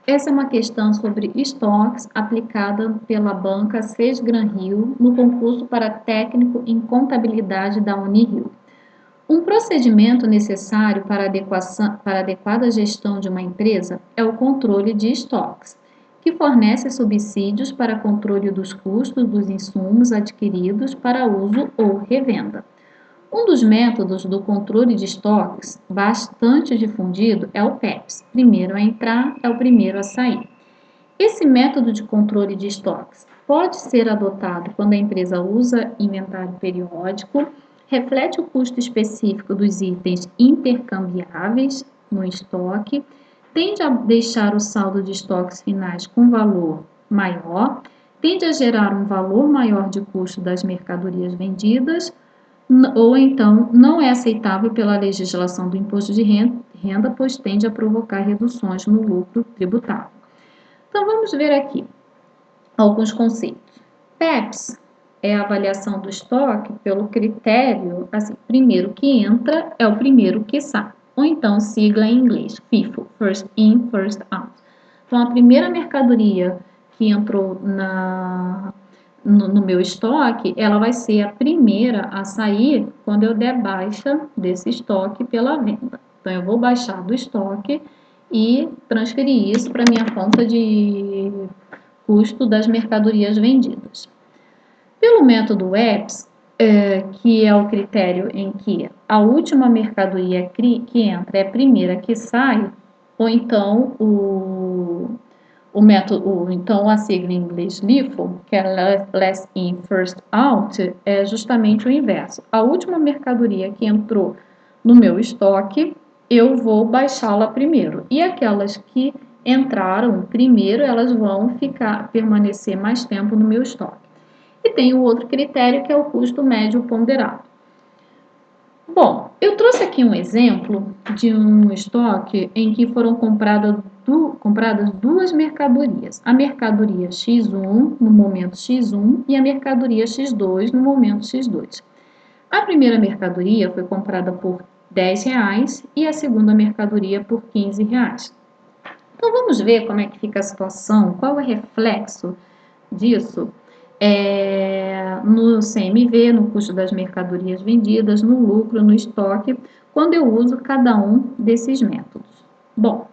Essa é uma questão sobre estoques aplicada pela banca Sesgran-Rio no concurso para técnico em contabilidade da Unirio. Um procedimento necessário para a adequada gestão de uma empresa é o controle de estoques, que fornece subsídios para controle dos custos dos insumos adquiridos para uso ou revenda. Um dos métodos do controle de estoques, bastante difundido, é o PEPS. Primeiro a entrar é o primeiro a sair. Esse método de controle de estoques pode ser adotado quando a empresa usa inventário periódico, reflete o custo específico dos itens intercambiáveis no estoque, tende a deixar o saldo de estoques finais com valor maior, tende a gerar um valor maior de custo das mercadorias vendidas, ou então não é aceitável pela legislação do imposto de renda, pois tende a provocar reduções no lucro tributável. Então, vamos ver aqui alguns conceitos. PEPS é a avaliação do estoque pelo critério, assim, primeiro que entra é o primeiro que sai, ou então sigla em inglês, FIFO, First In, First Out. Então, a primeira mercadoria que entrou no meu estoque, ela vai ser a primeira a sair quando eu der baixa desse estoque pela venda. Então, eu vou baixar do estoque e transferir isso para minha conta de custo das mercadorias vendidas. Pelo método EPS, que é o critério em que a última mercadoria que entra é a primeira que sai, ou então então a sigla em inglês LIFO, que é Last In, First Out, é justamente o inverso. A última mercadoria que entrou no meu estoque, eu vou baixá-la primeiro. E aquelas que entraram primeiro, elas vão permanecer mais tempo no meu estoque. E tem o outro critério, que é o custo médio ponderado. Bom, eu trouxe aqui um exemplo de um estoque em que foram compradas duas mercadorias. A mercadoria X1 no momento X1 e a mercadoria X2 no momento X2. A primeira mercadoria foi comprada por R$10 e a segunda mercadoria por R$15. Então, vamos ver como é que fica a situação, qual é o reflexo disso no CMV, no custo das mercadorias vendidas, no lucro, no estoque, quando eu uso cada um desses métodos. Bom,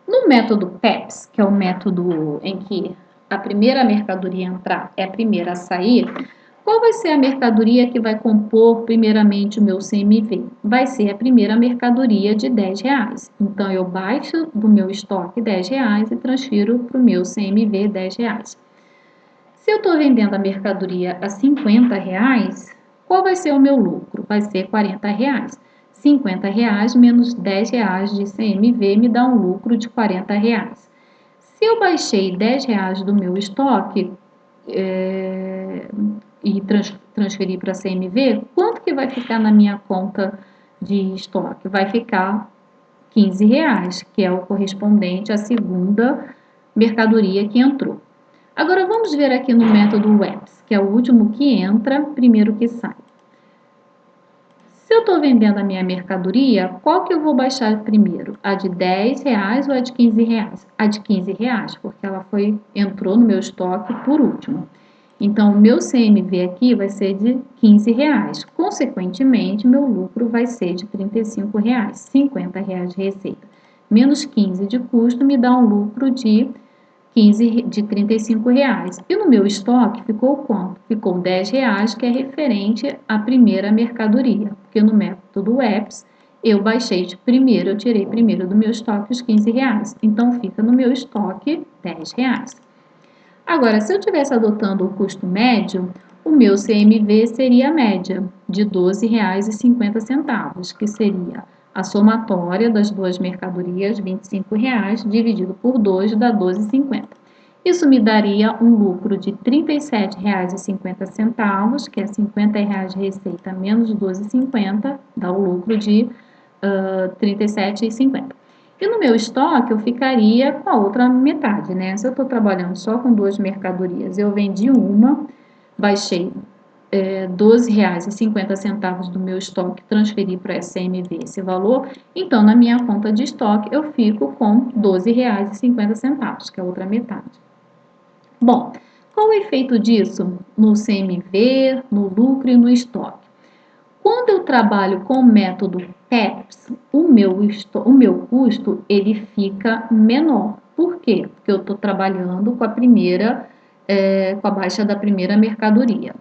no método PEPS, que é o método em que a primeira mercadoria a entrar é a primeira a sair, qual vai ser a mercadoria que vai compor primeiramente o meu CMV? Vai ser a primeira mercadoria de R$10. Então, eu baixo do meu estoque R$10 e transfiro para o meu CMV R$10. Se eu estou vendendo a mercadoria a R$50, qual vai ser o meu lucro? Vai ser R$40. R$50 menos R$10 de CMV me dá um lucro de R$40. Se eu baixei R$10 do meu estoque e transferi para CMV, quanto que vai ficar na minha conta de estoque? Vai ficar R$15, que é o correspondente à segunda mercadoria que entrou. Agora, vamos ver aqui no método WEPS, que é o último que entra, primeiro que sai. Se eu estou vendendo a minha mercadoria, qual que eu vou baixar primeiro? A de R$10 ou a de R$15? A de R$15, porque ela entrou no meu estoque por último. Então, o meu CMV aqui vai ser de R$15. Consequentemente, meu lucro vai ser de R$35, R$50 de receita. Menos 15 de custo me dá um lucro de R$35. E no meu estoque ficou quanto? Ficou R$10, que é referente à primeira mercadoria, porque no método EPS eu baixei de primeiro, eu tirei primeiro do meu estoque os R$15. Então fica no meu estoque R$10. Agora, se eu estivesse adotando o custo médio, o meu CMV seria a média de R$12,50, que seria a somatória das duas mercadorias, R$25, dividido por 2, dá R$12,50. Isso me daria um lucro de R$37,50, que é R$50 de receita menos R$12,50, dá o lucro de R$37,50. E no meu estoque eu ficaria com a outra metade, né? Se eu estou trabalhando só com duas mercadorias, eu vendi uma, baixei R$ 12,50 do meu estoque, transferir para a SMV esse valor, então na minha conta de estoque eu fico com R$ 12,50, que é a outra metade. Bom, qual o efeito disso no CMV, no lucro e no estoque? Quando eu trabalho com o método PEPS, o meu custo ele fica menor. Por quê? Porque eu estou trabalhando com com a baixa da primeira mercadoria.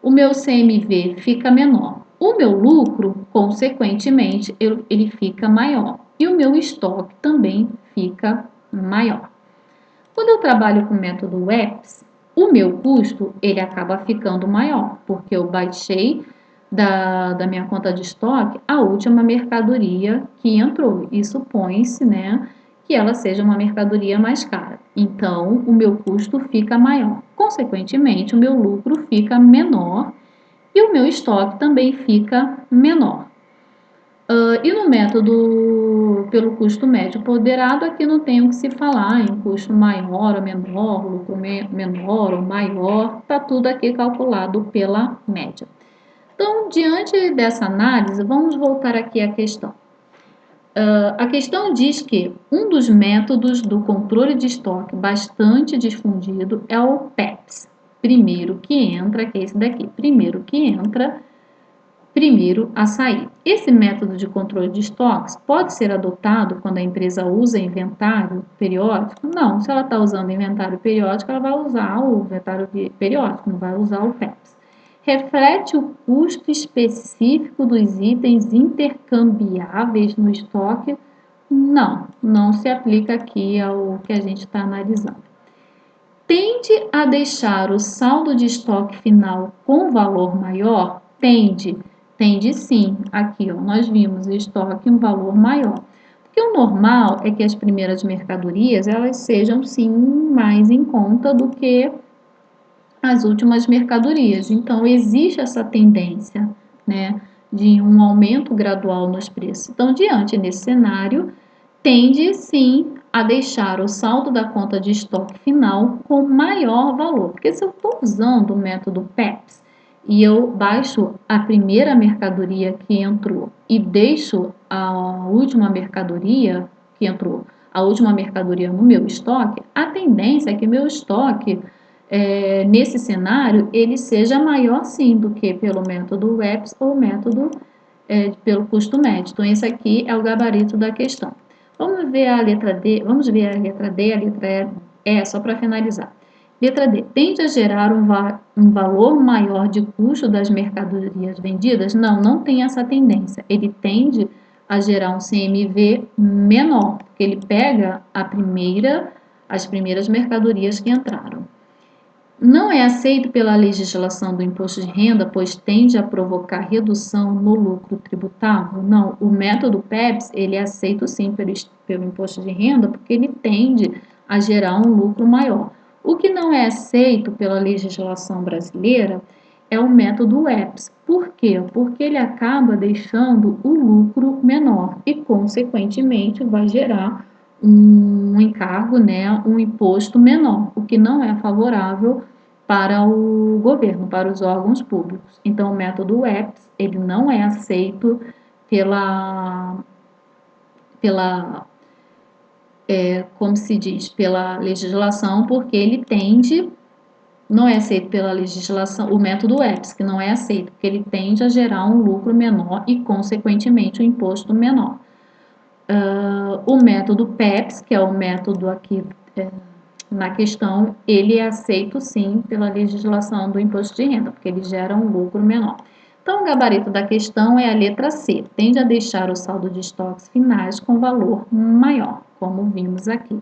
O meu CMV fica menor. O meu lucro, consequentemente, ele fica maior. E o meu estoque também fica maior. Quando eu trabalho com o método WEPS, o meu custo ele acaba ficando maior, porque eu baixei da minha conta de estoque a última mercadoria que entrou. E supõe-se, né, que ela seja uma mercadoria mais cara. Então, o meu custo fica maior. Consequentemente, o meu lucro fica menor e o meu estoque também fica menor. E no método pelo custo médio ponderado, aqui não tem o que se falar em custo maior ou menor, lucro menor ou maior, está tudo aqui calculado pela média. Então, diante dessa análise, vamos voltar aqui à questão. A questão diz que um dos métodos do controle de estoque bastante difundido é o PEPS. Primeiro que entra, que é esse daqui. Primeiro que entra, primeiro a sair. Esse método de controle de estoques pode ser adotado quando a empresa usa inventário periódico? Não, se ela está usando inventário periódico, ela vai usar o inventário periódico, não vai usar o PEPS. Reflete o custo específico dos itens intercambiáveis no estoque? Não, não se aplica aqui ao que a gente está analisando. Tende a deixar o saldo de estoque final com valor maior? Tende sim. Aqui, ó, nós vimos o estoque um valor maior. Porque o normal é que as primeiras mercadorias elas sejam sim mais em conta do que as últimas mercadorias. Então, existe essa tendência, né, de um aumento gradual nos preços. Então, diante desse cenário, tende sim a deixar o saldo da conta de estoque final com maior valor. Porque se eu estou usando o método PEPS e eu baixo a primeira mercadoria que entrou e deixo a última mercadoria que entrou, a última mercadoria no meu estoque, a tendência é que meu estoque nesse cenário, ele seja maior sim do que pelo método WEPS ou método pelo custo médio. Então, esse aqui é o gabarito da questão. Vamos ver a letra D, vamos ver a letra D, a letra E, só para finalizar. Letra D, tende a gerar um valor maior de custo das mercadorias vendidas? Não, não tem essa tendência. Ele tende a gerar um CMV menor, porque ele pega as primeiras mercadorias que entraram. Não é aceito pela legislação do imposto de renda, pois tende a provocar redução no lucro tributável? Não, o método PEPS, ele é aceito sim pelo imposto de renda, porque ele tende a gerar um lucro maior. O que não é aceito pela legislação brasileira é o método WEPS. Por quê? Porque ele acaba deixando o lucro menor e, consequentemente, vai gerar um encargo, né, um imposto menor, o que não é favorável para o governo, para os órgãos públicos. Então, o método WEPS, ele não é aceito como se diz, pela legislação, porque ele tende, não é aceito pela legislação, o método WEPS, que não é aceito, porque ele tende a gerar um lucro menor e, consequentemente, um imposto menor. O método PEPS, que é o método aqui na questão, ele é aceito sim pela legislação do imposto de renda, porque ele gera um lucro menor. Então, o gabarito da questão é a letra C, tende a deixar o saldo de estoques finais com valor maior, como vimos aqui.